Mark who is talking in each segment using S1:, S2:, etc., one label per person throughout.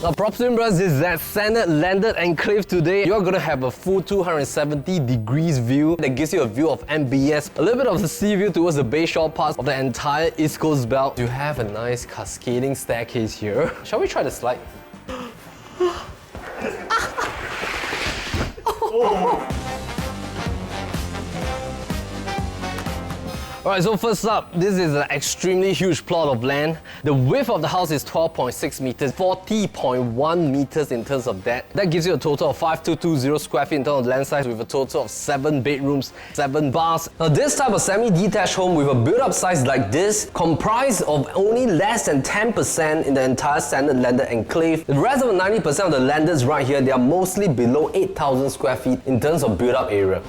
S1: Now, PropertyLimBrothers is that Sennett landed enclave today. You're gonna have a full 270 degrees view that gives you a view of MBS, a little bit of the sea view towards the Bayshore part of the entire East Coast belt. You have a nice cascading staircase here. Shall we try the slide? Alright, so first up, this is an extremely huge plot of land. The width of the house is 12.6 meters, 40.1 meters in terms of that. That gives you a total of 5220 square feet in terms of land size with a total of 7 bedrooms, 7 baths. Now this type of semi-detached home with a build-up size like this comprised of only less than 10% in the entire Sennett landed enclave. The rest of the 90% of the landers right here, they are mostly below 8,000 square feet in terms of build-up area.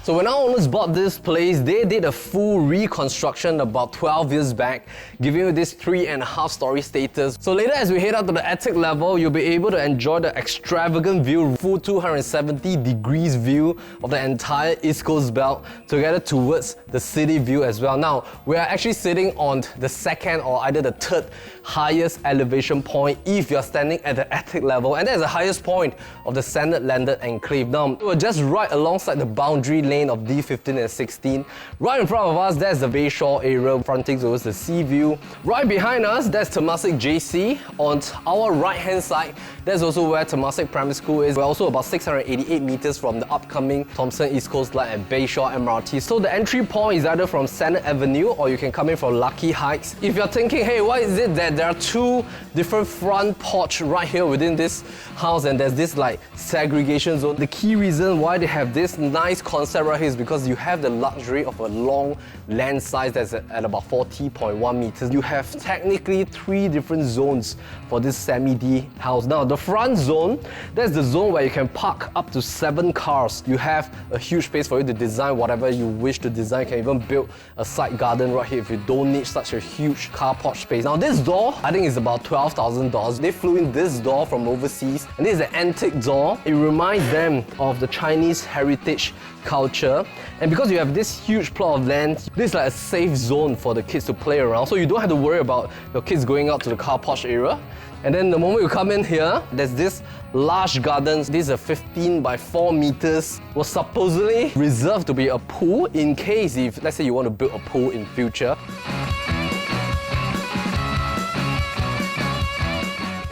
S1: So when our owners bought this place, they did a full reconstruction about 12 years back, giving you this 3.5-story status. So later as we head up to the attic level, you'll be able to enjoy the extravagant view, full 270 degrees view of the entire East Coast belt, together towards the city view as well. Now, we are actually sitting on the second or either the third highest elevation point if you're standing at the attic level, and that's the highest point of the Sennett landed enclave. Now, we're just right alongside the boundary lane of D15 and 16. Right in front of us, that's the Bayshore area, fronting towards the sea view. Right behind us, that's Temasek JC. On our right-hand side, that's also where Temasek Primary School is. We're also about 688 meters from the upcoming Thomson-East Coast Line and Bayshore MRT. So the entry point is either from Sennett Avenue or you can come in from Lucky Heights. If you're thinking, hey, why is it that there are two different front porch right here within this house and there's this like segregation zone? The key reason why they have this nice concept right here is because you have the luxury of a long land size that's at about 40.1 meters. You have technically 3 different zones for this semi-D house. Now, the front zone, that's the zone where you can park up to 7 cars. You have a huge space for you to design whatever you wish to design. You can even build a side garden right here if you don't need such a huge car porch space. Now, this door, I think is about $12,000. They flew in this door from overseas, and this is an antique door. It reminds them of the Chinese heritage culture, and because you have this huge plot of land, this is like a safe zone for the kids to play around, so you don't have to worry about your kids going out to the car porch area. And then the moment you come in here, there's this large garden. This is a 15 by 4 meters, was supposedly reserved to be a pool in case if, let's say, you want to build a pool in future.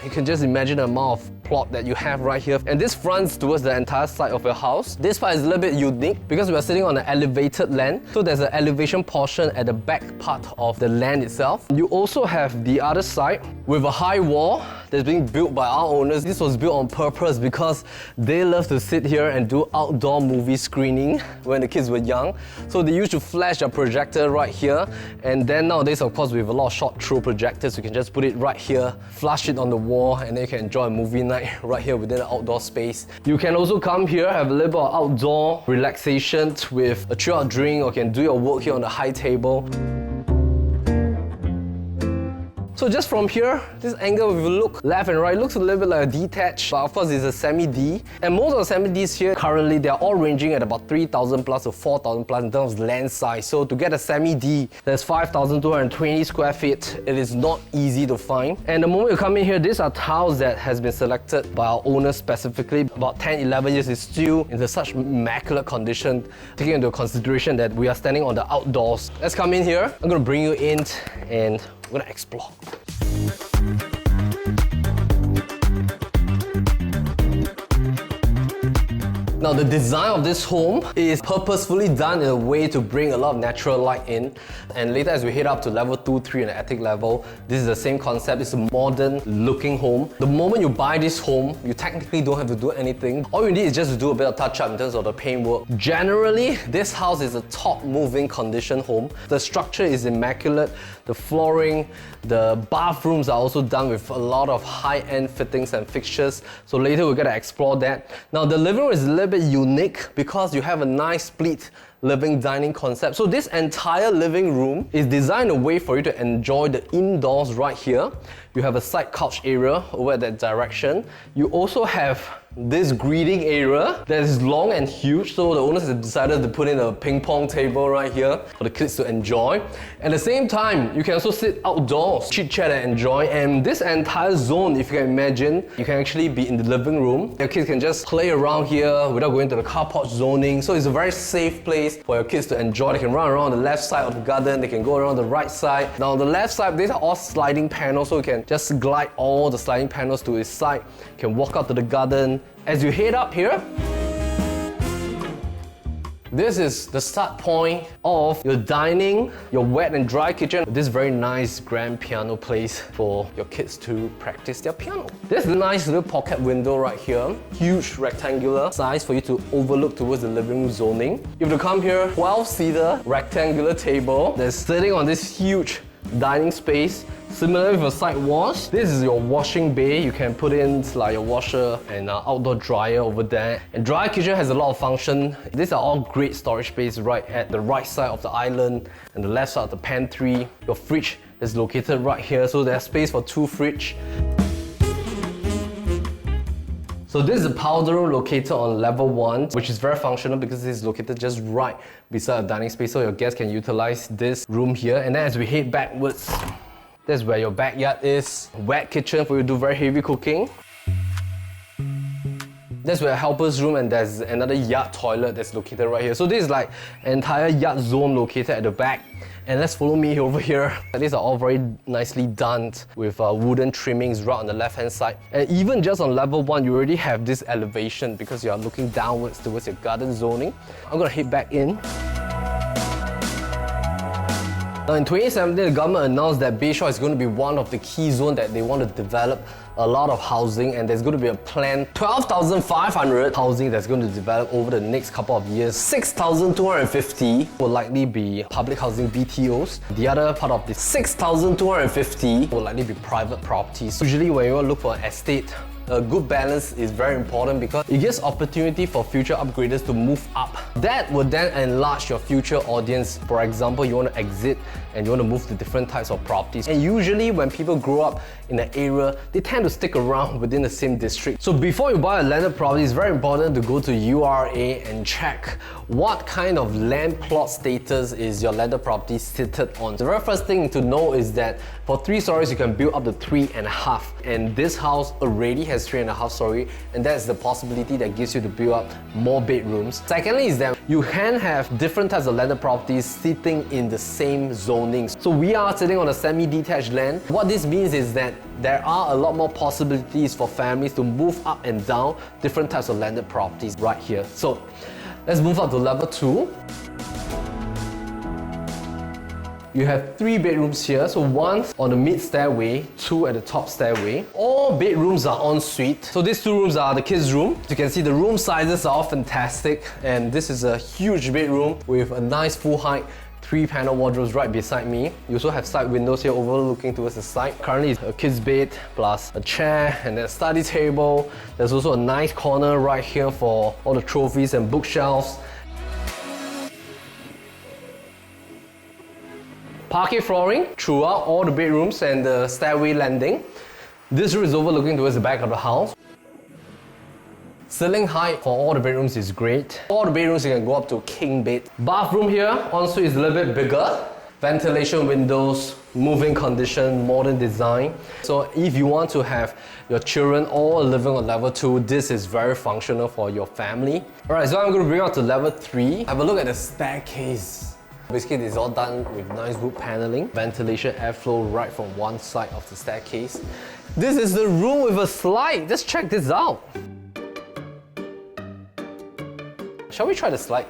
S1: You can just imagine the amount of plot that you have right here, and this fronts towards the entire side of your house. This part is a little bit unique because we are sitting on an elevated land, so there's an elevation portion at the back part of the land itself. You also have the other side with a high wall that's being built by our owners. This was built on purpose because they love to sit here and do outdoor movie screening when the kids were young, so they used to flash their projector right here, and then nowadays, of course, with a lot of short throw projectors, you can just put it right here, flush it on the wall, and then you can enjoy a movie night right here within the outdoor space. You can also come here, have a little bit of outdoor relaxation with a chill-out drink, or you can do your work here on the high table. So just from here, this angle, if you look left and right, looks a little bit like a detached, but of course it's a semi-D. And most of the semi-Ds here, currently, they're all ranging at about 3,000 plus to 4,000 plus in terms of land size. So to get a semi-D that's 5,220 square feet, it is not easy to find. And the moment you come in here, these are tiles that has been selected by our owners specifically. About 10, 11 years, it's still in such immaculate condition, taking into consideration that we are standing on the outdoors. Let's come in here. I'm gonna bring you in and we're gonna explore. Now, the design of this home is purposefully done in a way to bring a lot of natural light in. And later, as we head up to level 2, 3 and the attic level, this is the same concept. It's a modern looking home. The moment you buy this home, you technically don't have to do anything. All you need is just to do a bit of touch up in terms of the paintwork. Generally, this house is a top moving condition home. The structure is immaculate. The flooring, the bathrooms are also done with a lot of high-end fittings and fixtures. So later we're gonna explore that. Now, the living room is a little bit unique because you have a nice split living dining concept. So this entire living room is designed a way for you to enjoy the indoors right here. You have a side couch area over at that direction. You also have this greeting area that is long and huge, so the owners have decided to put in a ping pong table right here for the kids to enjoy. At the same time, you can also sit outdoors, chit chat and enjoy. And this entire zone, if you can imagine, you can actually be in the living room. Your kids can just play around here without going to the car porch zoning. So it's a very safe place for your kids to enjoy. They can run around the left side of the garden, they can go around the right side. Now on the left side, these are all sliding panels, so you can just glide all the sliding panels to its side. You can walk out to the garden. As you head up here, this is the start point of your dining, your wet and dry kitchen. This very nice grand piano place for your kids to practice their piano. There's a nice little pocket window right here. Huge rectangular size for you to overlook towards the living room zoning. You have to come here, 12-seater rectangular table that's sitting on this huge dining space. Similar with a side wash, this is your washing bay. You can put in like your washer and outdoor dryer over there. And dry kitchen has a lot of function. These are all great storage space right at the right side of the island and the left side of the pantry. Your fridge is located right here, so there's space for 2 fridge. So this is a powder room located on level 1, which is very functional because it is located just right beside a dining space, so your guests can utilize this room here. And then as we head backwards, that's where your backyard is. Wet kitchen for you to do very heavy cooking. That's where a helper's room, and there's another yard toilet that's located right here. So this is like an entire yard zone located at the back. And let's follow me over here. These are all very nicely done with wooden trimmings right on the left hand side. And even just on level 1, you already have this elevation because you are looking downwards towards your garden zoning. I'm gonna head back in. Now in 2017, the government announced that Bayshore is going to be one of the key zones that they want to develop a lot of housing, and there's going to be a planned 12,500 housing that's going to develop over the next couple of years. 6,250 will likely be public housing BTOs. The other part of the 6,250 will likely be private properties. Usually when you look for an estate, a good balance is very important because it gives opportunity for future upgraders to move up. That would then enlarge your future audience. For example, you want to exit and you want to move to different types of properties. And usually when people grow up in an area, they tend to stick around within the same district. So before you buy a landed property, it's very important to go to URA and check what kind of land plot status is your landed property seated on. The very first thing to know is that for 3 stories, you can build up to 3.5. And this house already has 3.5 story, and that's the possibility that gives you to build up more bedrooms. Secondly is that you can have different types of landed properties sitting in the same zoning. So we are sitting on a semi-detached land. What this means is that there are a lot more possibilities for families to move up and down different types of landed properties right here. So let's move up to level 2. You have 3 bedrooms here, so 1 on the mid stairway, 2 at the top stairway. All bedrooms are ensuite. So these 2 rooms are the kids' room. As you can see, the room sizes are all fantastic, and this is a huge bedroom with a nice full height 3-panel wardrobes right beside me. You also have side windows here overlooking towards the side. Currently it's a kid's bed plus a chair and then a study table. There's also a nice corner right here for all the trophies and bookshelves. Parquet flooring throughout all the bedrooms and the stairway landing. This room is overlooking towards the back of the house. Ceiling height for all the bedrooms is great. All the bedrooms you can go up to king bed. Bathroom here, ensuite is a little bit bigger. Ventilation windows, moving condition, modern design. So if you want to have your children all living on level 2, this is very functional for your family. Alright, so I'm going to bring out to level 3. Have a look at the staircase. Basically, it's all done with nice wood paneling. Ventilation, airflow right from one side of the staircase. This is the room with a slide. Just check this out. Shall we try the slide?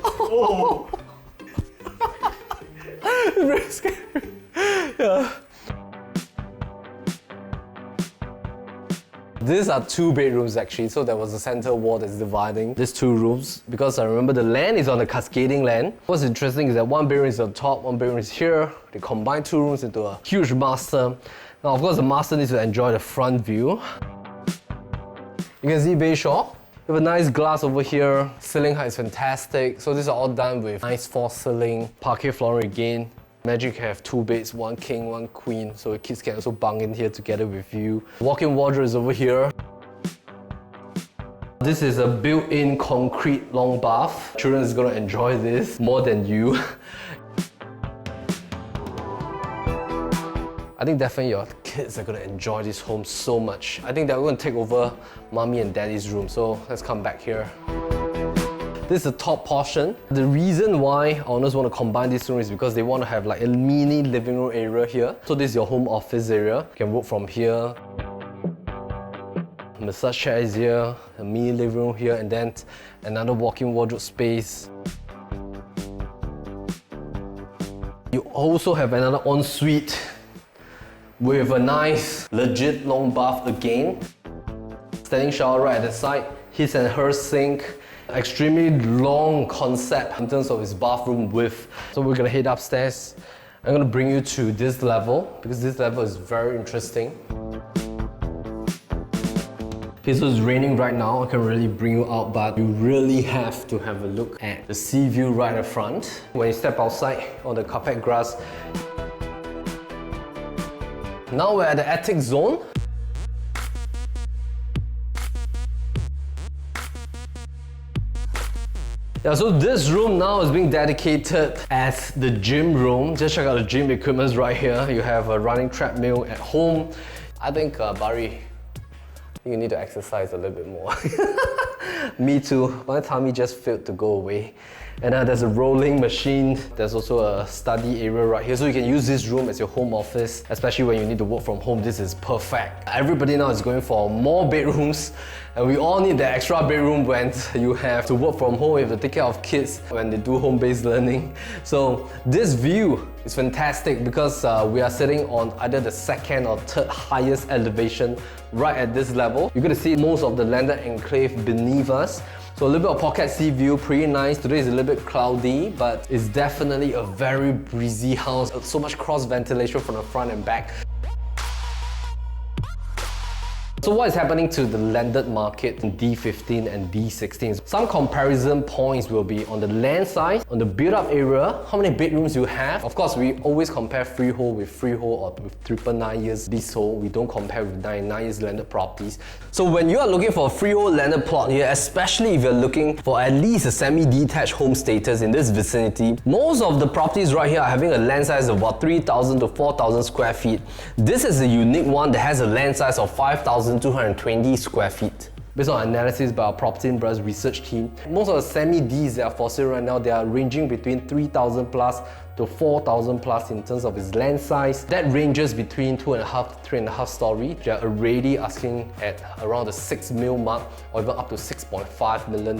S1: Oh. It's very scary. Yeah. These are 2 bedrooms actually, so there was a center wall that's dividing these 2 rooms because I remember the land is on a cascading land. What's interesting is that 1 bedroom is on top, 1 bedroom is here. They combine 2 rooms into a huge master. Now of course the master needs to enjoy the front view. You can see Bayshore. We have a nice glass over here. Ceiling height is fantastic. So these are all done with nice false ceiling, parquet flooring again. Imagine you can have 2 beds, 1 king, 1 queen, so kids can also bunk in here together with you. Walk-in wardrobe is over here. This is a built-in concrete long bath. Children is gonna enjoy this more than you. I think definitely your kids are gonna enjoy this home so much. I think they're gonna take over mommy and daddy's room, so let's come back here. This is the top portion. The reason why owners want to combine this room is because they want to have like a mini living room area here. So this is your home office area. You can work from here. Massage chair is here, a mini living room here, and then another walk-in wardrobe space. You also have another ensuite with a nice, legit long bath again. Standing shower right at the side, his and her sink. Extremely long concept in terms of its bathroom width. So we're gonna head upstairs. I'm gonna bring you to this level because this level is very interesting. Okay, so it's raining right now. I can really bring you out, but you really have to have a look at the sea view right in front. When you step outside on the carpet grass. Now we're at the attic zone. Yeah, so this room now is being dedicated as the gym room. Just check out the gym equipment right here. You have a running treadmill at home. I think, Barry, you need to exercise a little bit more. Me too. My tummy just failed to go away. And there's a rolling machine. There's also a study area right here. So you can use this room as your home office, especially when you need to work from home. This is perfect. Everybody now is going for more bedrooms. And we all need that extra bedroom when you have to work from home, you have to take care of kids when they do home-based learning. So this view is fantastic because we are sitting on either the 2nd or 3rd highest elevation right at this level. You're going to see most of the landed enclave beneath us. So a little bit of pocket sea view, pretty nice. Today is a little bit cloudy, but it's definitely a very breezy house. So much cross ventilation from the front and back. So what is happening to the landed market in D15 and D16? Some comparison points will be on the land size, on the build-up area, how many bedrooms you have. Of course, we always compare freehold with freehold or with 999 years leasehold. We don't compare with 99 years landed properties. So when you are looking for a freehold landed plot here, especially if you're looking for at least a semi-detached home status in this vicinity, most of the properties right here are having a land size of about 3,000 to 4,000 square feet. This is a unique one that has a land size of 5,220 square feet. Based on analysis by our PropertyLimBrothers research team, most of the semi-Ds that are for sale right now, they are ranging between 3,000 plus to 4,000 plus in terms of its land size. That ranges between 2.5 to 3.5 story. They are already asking at around the 6 mil mark or even up to $6.5 million.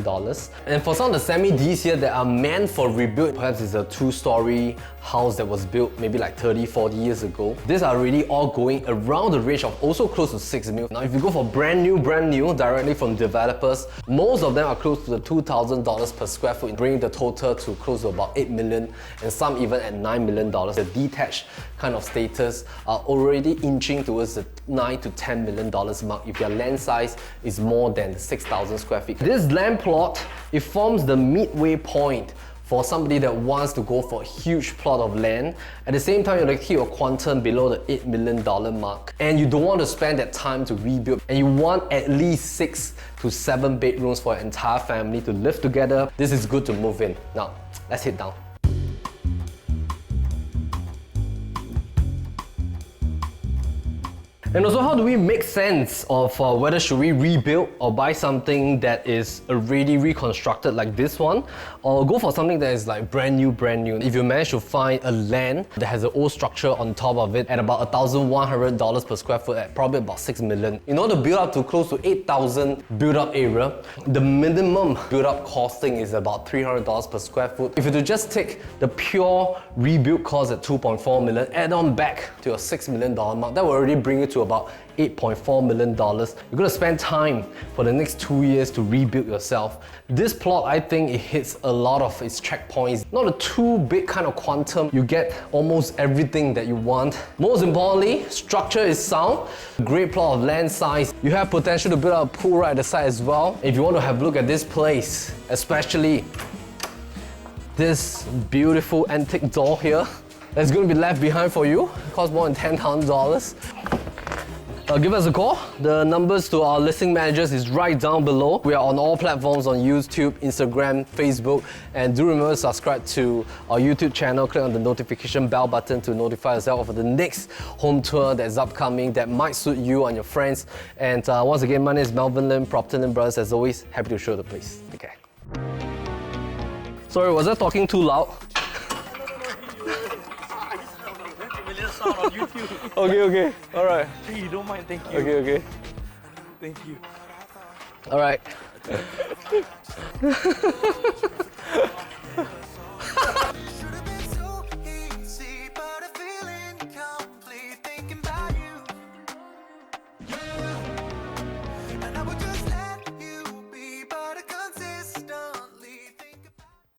S1: And for some of the semi-Ds here that are meant for rebuild, perhaps it's a 2-story house that was built maybe like 30, 40 years ago. These are already all going around the range of also close to 6 mil. Now if you go for brand new, directly from developers, most of them are close to the $2,000 per square foot, bringing the total to close to about 8 million and some even at $9 million. The detached kind of status are already inching towards the $9 to $10 million mark if your land size is more than 6,000 square feet. This land plot, it forms the midway point for somebody that wants to go for a huge plot of land. At the same time, you want to keep your quantum below the $8 million mark. And you don't want to spend that time to rebuild. And you want at least 6 to 7 bedrooms for your entire family to live together. This is good to move in. Now, let's head down. And also, how do we make sense of whether should we rebuild or buy something that is already reconstructed like this one, or go for something that is like brand new. If you manage to find a land that has an old structure on top of it at about $1,100 per square foot at probably about 6 million. In order to build up to close to 8,000 build-up area, the minimum build-up costing is about $300 per square foot. If you to just take the pure rebuild cost at 2.4 million, add on back to your $6 million mark, that will already bring you to about $8.4 million. You're going to spend time for the next 2 years to rebuild yourself. This plot, I think it hits a lot of its checkpoints. Not a too big kind of quantum. You get almost everything that you want. Most importantly, structure is sound. Great plot of land size. You have potential to build out a pool right at the side as well. If you want to have a look at this place, especially this beautiful antique door here, that's going to be left behind for you. It costs more than $10,000. Give us a call. The numbers to our listing managers is right down below. We are on all platforms on YouTube, Instagram, Facebook, and do remember to subscribe to our YouTube channel. Click on the notification bell button to notify yourself of the next home tour that's upcoming that might suit you and your friends. And once again, my name is Melvin Lim, PropertyLimBrothers. As always, happy to show the place. Take care. Sorry, was I talking too loud?
S2: On YouTube.
S1: Okay, all right.
S2: Hey, you don't mind, thank you.
S1: Okay.
S2: Thank you.
S1: All right.